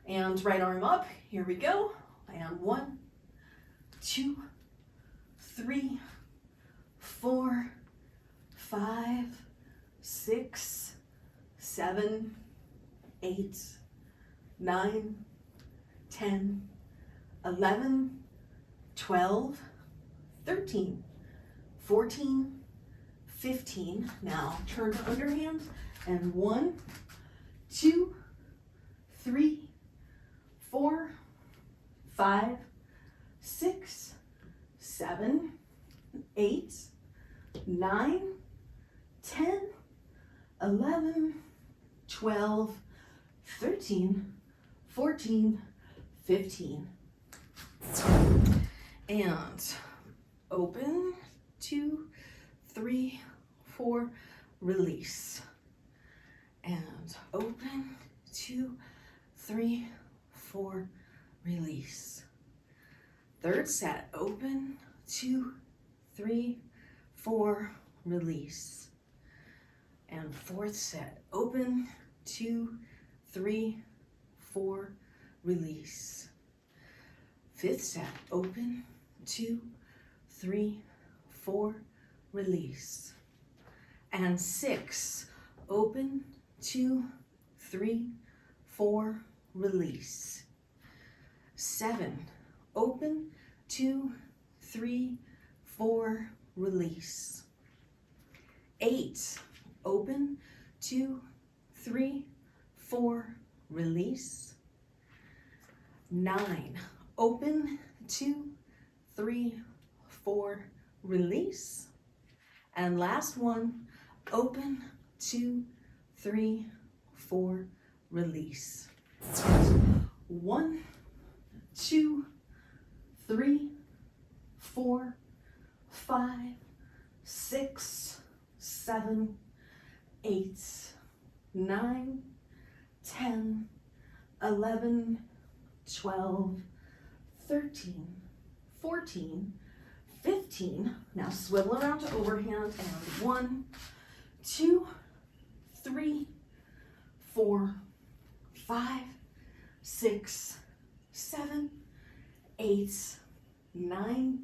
And right arm up, here we go. And 1, 2, 3, 4, 5, 6, 7, 8, 9, 10, 11, 12, 13, 14, 15. Now turn to underhand and 1, 2, 3, 4, 5, 6, 7, 8, 9, 10, 11, 12, 13, 14, 15. And open, 2, 3, 4, release. And open, 2, 3, 4, release. Third set, open, 2, 3, 4, release. And fourth set, open, 2, 3, 4, release. Fifth set, open, 2, 3, 4, release. And 6, open, 2, 3, 4, release. 7, open, 2, 3, 4, release. 8, open, 2, 3, 4, release. 9, open, 2, 3, 4, release. And last one, open, 2, 3, 4, release. 1, 2, 3, 4, 5, 6, 7, 8, 9, 10, 11, 12, 13, 14, 15. Now swivel around to overhand and 1, 2, 3, 4, 5, 6, 7, 8, 9,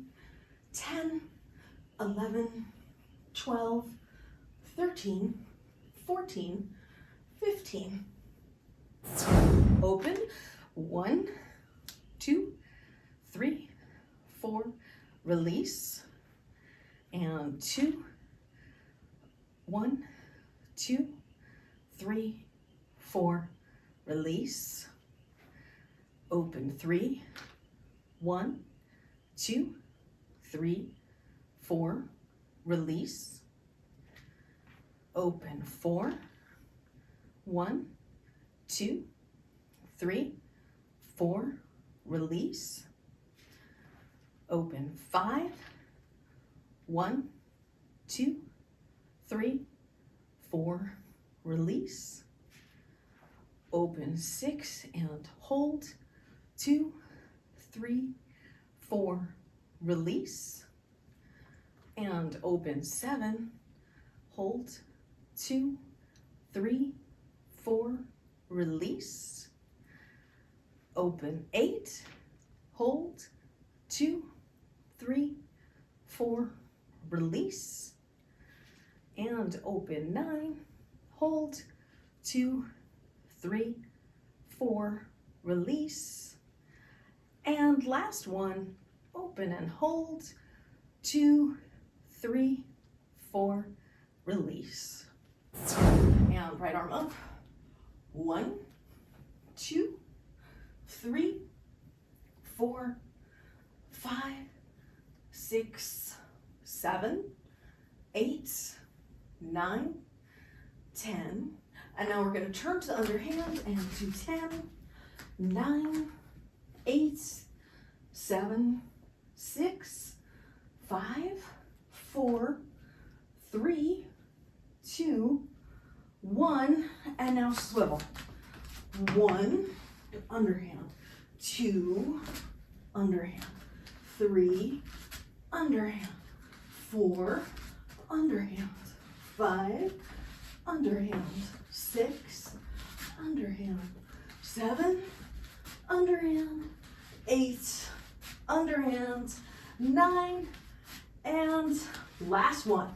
10, 11, 12, 13, 14, 15. Open, 1, 2, 3, 4, release, and 2, 1, 2, 3, 4, release, open 3, 1, 2, 3, 4, release, open 4, 1, 2, 3, 4, release, open 5, 1, 2, 3, 4, release, open 6 and hold, 2, 3, 4, release, and open 7, hold, 2, 3, 4, release, open 8, hold, 2, 3, 4, release, and open 9, hold, 2, 3, 4, release, and last one, open and hold, 2, 3, 4, release. And right arm up, 1, 2, 3, 4, 5, 6, 7, 8, 9, 10. And now we're going to turn to the underhand and do 10, 9, 8, 7, 6, 5, 4, 3, 2, 1, and now swivel. 1, underhand, 2, underhand, 3, underhand, 4, underhand, 5, underhand, 6, underhand, 7, underhand, 8, underhand, 9, and last one.